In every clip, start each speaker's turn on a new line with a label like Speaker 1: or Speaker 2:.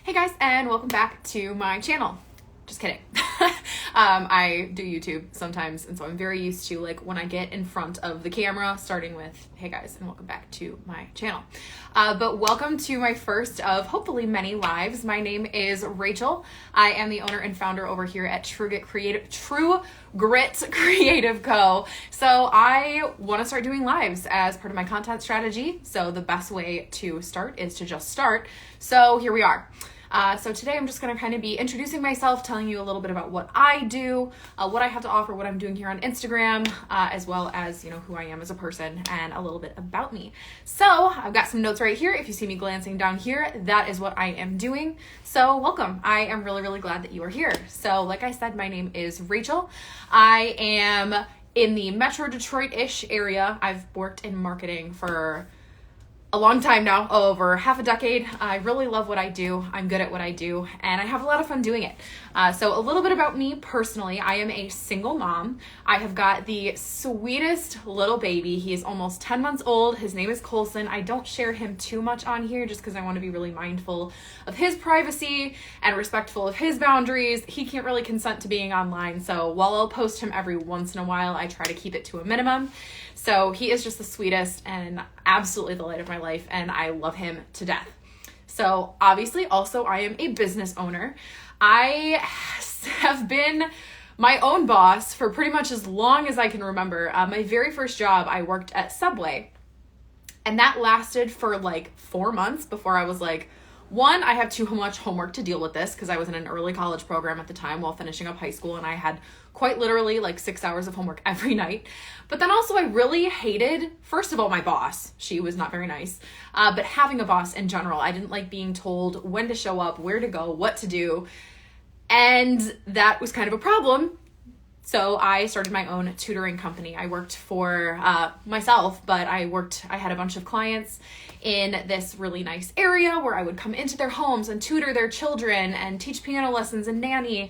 Speaker 1: Hey guys, and welcome back to my channel. Just kidding. I do YouTube sometimes, and so I'm very used to like when I get in front of the camera, starting with, hey guys, and welcome back to my channel. But welcome to my first of hopefully many lives. My name is Rachel. I am the owner and founder over here at True Grit Creative Co. So I want to start doing lives as part of my content strategy. So the best way to start is to just start. So here we are. So today I'm just going to kind of be introducing myself, telling you a little bit about what I do, what I have to offer, what I'm doing here on Instagram, as well as, who I am as a person and a little bit about me. So I've got some notes right here. If you see me glancing down here, that is what I am doing. So welcome. I am really, really glad that you are here. So like I said, my name is Rachel. I am in the Metro Detroit-ish area. I've worked in marketing for a long time now, over half a decade. I really love what I do. I'm good at what I do, and I have a lot of fun doing it. So a little bit about me personally. I am a single mom. I have got the sweetest little baby. He is almost 10 months old. His name is Colson. I don't share him too much on here just because I want to be really mindful of his privacy and respectful of his boundaries. He can't really consent to being online, so while I'll post him every once in a while, I try to keep it to a minimum. So he is just the sweetest and absolutely the light of my life, and I love him to death. So obviously also I am a business owner. I have been my own boss for pretty much as long as I can remember. My very first job, I worked at Subway, and that lasted for like 4 months before I was like, one, I have too much homework to deal with this because I was in an early college program at the time while finishing up high school, and I had quite literally like 6 hours of homework every night. But then also I really hated, first of all, my boss. She was not very nice. But having a boss in general, I didn't like being told when to show up, where to go, what to do. And that was kind of a problem. So I started my own tutoring company. I worked for myself, but I had a bunch of clients in this really nice area where I would come into their homes and tutor their children and teach piano lessons and nanny.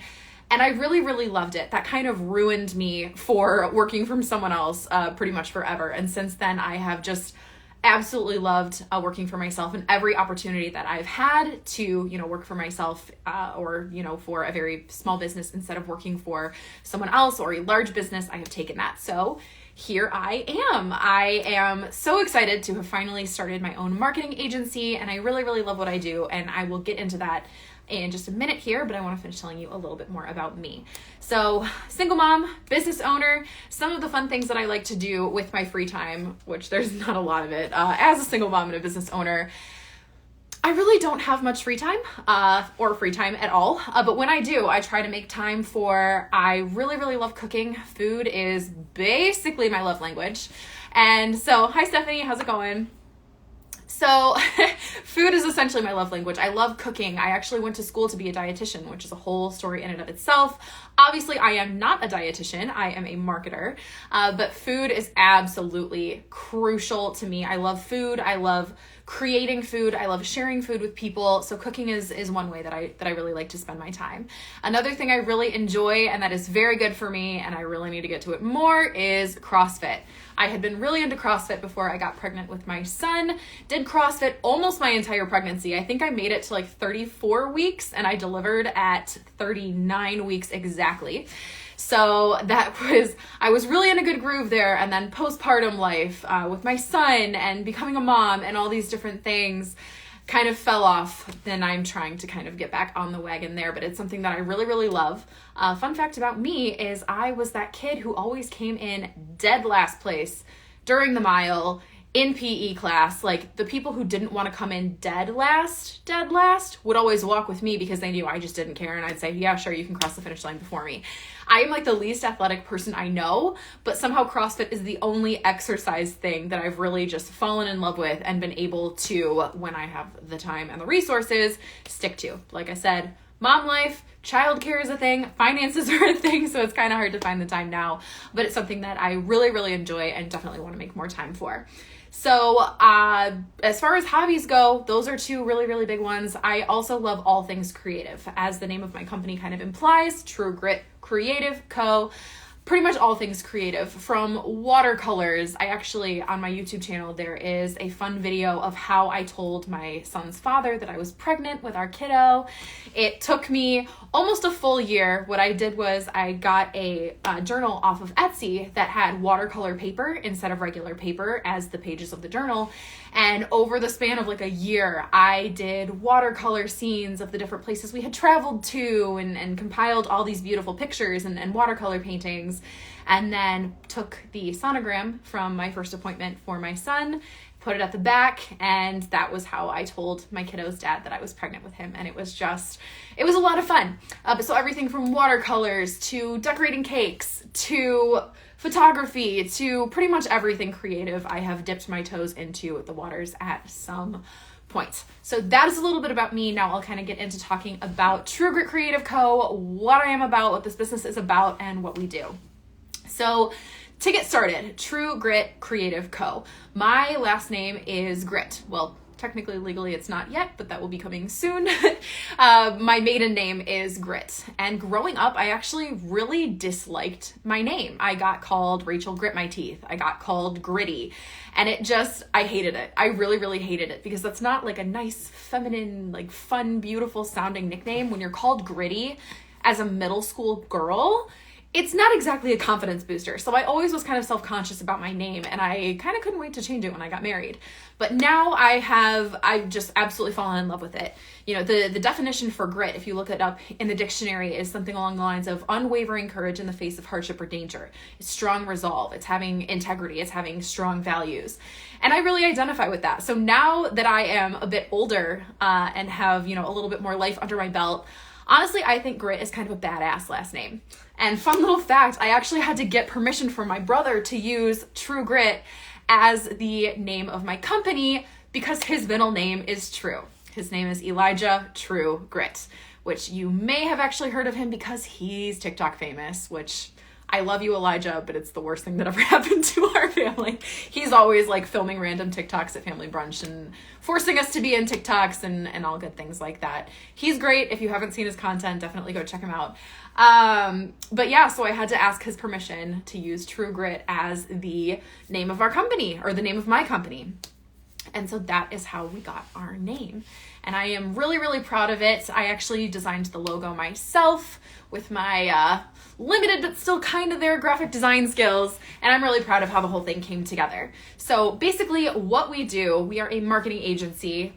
Speaker 1: And I really, really loved it. That kind of ruined me for working from someone else pretty much forever. And since then, I have just absolutely loved working for myself, and every opportunity that I've had to, work for myself or, for a very small business instead of working for someone else or a large business, I have taken that. So here I am. I am so excited to have finally started my own marketing agency, and I really, really love what I do, and I will get into that in just a minute here, but I want to finish telling you a little bit more about me. So, single mom, business owner, some of the fun things that I like to do with my free time, which there's not a lot of it, as a single mom and a business owner, I really don't have much free time, or free time at all, but when I do, I try to make time for, I really, really love cooking. Food is basically my love language. And so, hi Stephanie, how's it going? So food is essentially my love language. I love cooking. I actually went to school to be a dietitian, which is a whole story in and of itself. Obviously, I am not a dietitian. I am a marketer, but food is absolutely crucial to me. I love food. I love creating food. I love sharing food with people. So cooking is one way that I really like to spend my time. Another thing I really enjoy, and that is very good for me, and I really need to get to it more, is CrossFit. I had been really into CrossFit before I got pregnant with my son, did CrossFit almost my entire pregnancy. I think I made it to like 34 weeks and I delivered at 39 weeks exactly. So I was really in a good groove there. And then postpartum life with my son and becoming a mom and all these different things kind of fell off. Then I'm trying to kind of get back on the wagon there, but it's something that I really, really love. Fun fact about me is I was that kid who always came in dead last place during the mile in PE class. Like the people who didn't want to come in dead last would always walk with me because they knew I just didn't care. And I'd say, yeah, sure, you can cross the finish line before me. I am like the least athletic person I know, but somehow CrossFit is the only exercise thing that I've really just fallen in love with and been able to, when I have the time and the resources, stick to. Like I said, mom life, childcare is a thing, finances are a thing, so it's kind of hard to find the time now, but it's something that I really, really enjoy and definitely want to make more time for. So as far as hobbies go, those are two really, really big ones. I also love all things creative. As the name of my company kind of implies, True Grit Creative Co. pretty much all things creative, from watercolors. I actually, on my YouTube channel, there is a fun video of how I told my son's father that I was pregnant with our kiddo. It took me almost a full year. What I did was I got a journal off of Etsy that had watercolor paper instead of regular paper as the pages of the journal. And over the span of like a year, I did watercolor scenes of the different places we had traveled to and compiled all these beautiful pictures and watercolor paintings. And then took the sonogram from my first appointment for my son, put it at the back, and that was how I told my kiddo's dad that I was pregnant with him. And it was a lot of fun. So everything from watercolors to decorating cakes to photography to pretty much everything creative I have dipped my toes into the waters at some point. So that is a little bit about me. Now I'll kind of get into talking about True Grit Creative Co., what I am about, what this business is about, and what we do. So to get started, True Grit Creative Co. My last name is Grit. Well, technically, legally, it's not yet, but that will be coming soon. My maiden name is Grit. And growing up, I actually really disliked my name. I got called Rachel Grit My Teeth. I got called Gritty. And I hated it. I really, really hated it because that's not like a nice, feminine, like fun, beautiful sounding nickname. When you're called Gritty as a middle school girl, it's not exactly a confidence booster. So I always was kind of self-conscious about my name, and I kind of couldn't wait to change it when I got married. But now I've just absolutely fallen in love with it. You know, the definition for grit, if you look it up in the dictionary, is something along the lines of unwavering courage in the face of hardship or danger. It's strong resolve. It's having integrity. It's having strong values. And I really identify with that. So now that I am a bit older and have, a little bit more life under my belt, honestly, I think Grit is kind of a badass last name. And fun little fact, I actually had to get permission from my brother to use True Grit as the name of my company because his middle name is True. His name is Elijah True Grit, which you may have actually heard of him because he's TikTok famous, which I love you, Elijah, but it's the worst thing that ever happened to our family. He's always like filming random TikToks at family brunch and forcing us to be in TikToks and all good things like that. He's great. If you haven't seen his content, definitely go check him out. But yeah, so I had to ask his permission to use True Grit as the name of our company or the name of my company. And so that is how we got our name. And I am really, really proud of it. I actually designed the logo myself with my limited but still kind of there graphic design skills. And I'm really proud of how the whole thing came together. So basically what we do, we are a marketing agency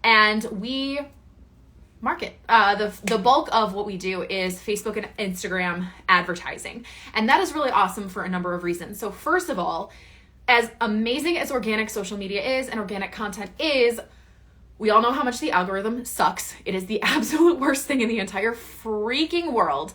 Speaker 1: and we market. The bulk of what we do is Facebook and Instagram advertising. And that is really awesome for a number of reasons. So first of all, as amazing as organic social media is and organic content is, we all know how much the algorithm sucks. It is the absolute worst thing in the entire freaking world.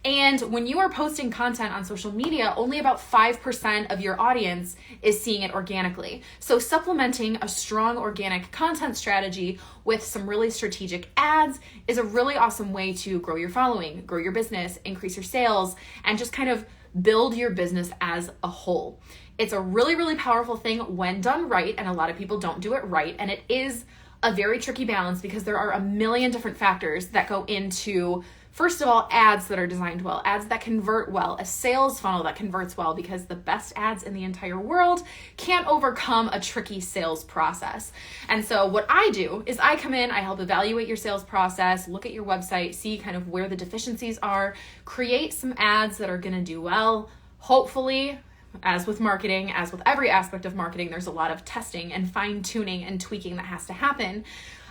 Speaker 1: And when you are posting content on social media, only about 5% of your audience is seeing it organically. So supplementing a strong organic content strategy with some really strategic ads is a really awesome way to grow your following, grow your business, increase your sales, and just kind of build your business as a whole. It's a really, really powerful thing when done right, and a lot of people don't do it right. And it is a very tricky balance because there are a million different factors that go into, first of all, ads that are designed well, ads that convert well, a sales funnel that converts well, because the best ads in the entire world can't overcome a tricky sales process. And so what I do is I come in, I help evaluate your sales process, look at your website, see kind of where the deficiencies are, create some ads that are going to do well. Hopefully, as with marketing, as with every aspect of marketing, there's a lot of testing and fine tuning and tweaking that has to happen,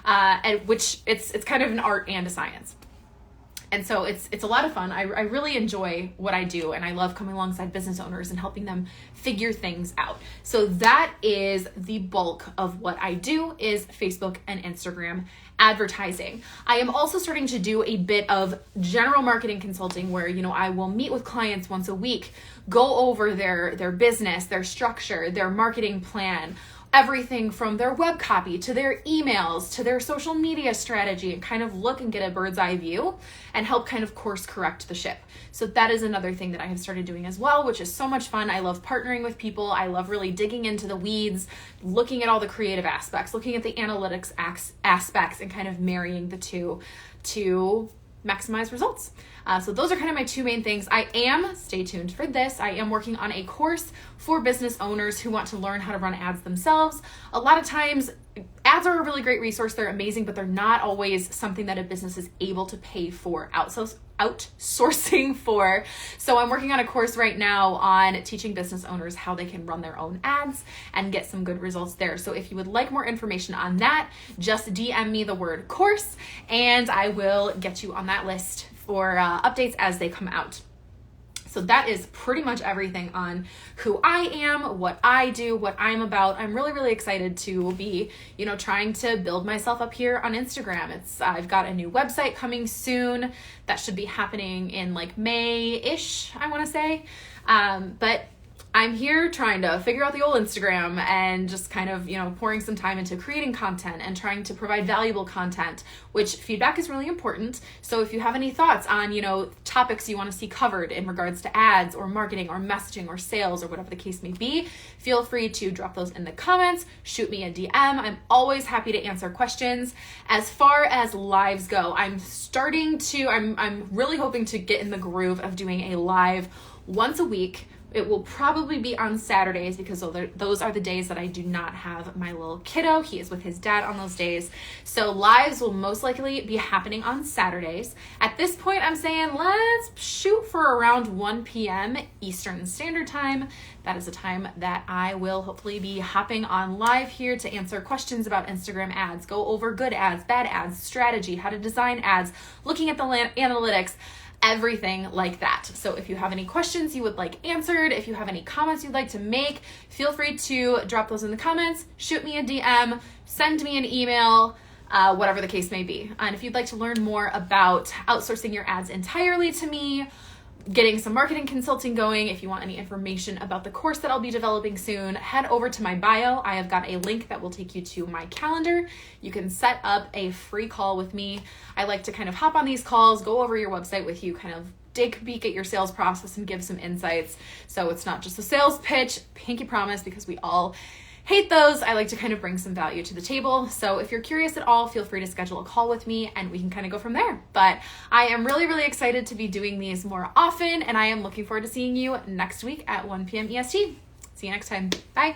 Speaker 1: and which it's kind of an art and a science. And so it's a lot of fun. I really enjoy what I do, and I love coming alongside business owners and helping them figure things out. So that is the bulk of what I do, is Facebook and Instagram advertising. I am also starting to do a bit of general marketing consulting where, I will meet with clients once a week, go over their business, their structure, their marketing plan, everything from their web copy to their emails to their social media strategy, and kind of look and get a bird's eye view and help kind of course correct the ship. So that is another thing that I have started doing as well, which is so much fun. I love partnering with people. I love really digging into the weeds, looking at all the creative aspects, looking at the analytics aspects, and kind of marrying the two to maximize results. So those are kind of my two main things. Stay tuned for this, I am working on a course for business owners who want to learn how to run ads themselves. A lot of times, ads are a really great resource. They're amazing, but they're not always something that a business is able to pay for outsourcing for. So I'm working on a course right now on teaching business owners how they can run their own ads and get some good results there. So if you would like more information on that, just DM me the word course and I will get you on that list for updates as they come out. So that is pretty much everything on who I am, what I do, what I'm about. I'm really, really excited to be, trying to build myself up here on Instagram. I've got a new website coming soon that should be happening in like May-ish, I want to say. But I'm here trying to figure out the old Instagram and just kind of, pouring some time into creating content and trying to provide valuable content, which feedback is really important. So if you have any thoughts on, topics you want to see covered in regards to ads or marketing or messaging or sales or whatever the case may be, feel free to drop those in the comments, shoot me a DM. I'm always happy to answer questions. As far as lives go, I'm really hoping to get in the groove of doing a live once a week. It will probably be on Saturdays because those are the days that I do not have my little kiddo. He is with his dad on those days. So lives will most likely be happening on Saturdays. At this point, I'm saying let's shoot for around 1 p.m. Eastern Standard Time. That is a time that I will hopefully be hopping on live here to answer questions about Instagram ads, go over good ads, bad ads, strategy, how to design ads, looking at the analytics, everything like that. So if you have any questions you would like answered, if you have any comments you'd like to make, feel free to drop those in the comments, shoot me a DM, send me an email, whatever the case may be. And if you'd like to learn more about outsourcing your ads entirely to me, getting some marketing consulting going, if you want any information about the course that I'll be developing soon, head over to my bio. I have got a link that will take you to my calendar. You can set up a free call with me. I like to kind of hop on these calls, go over your website with you, kind of take a peek at your sales process and give some insights. So it's not just a sales pitch, pinky promise, because we all hate those. I like to kind of bring some value to the table. So if you're curious at all, feel free to schedule a call with me and we can kind of go from there. But I am really, really excited to be doing these more often and I am looking forward to seeing you next week at 1 p.m. EST. See you next time. Bye.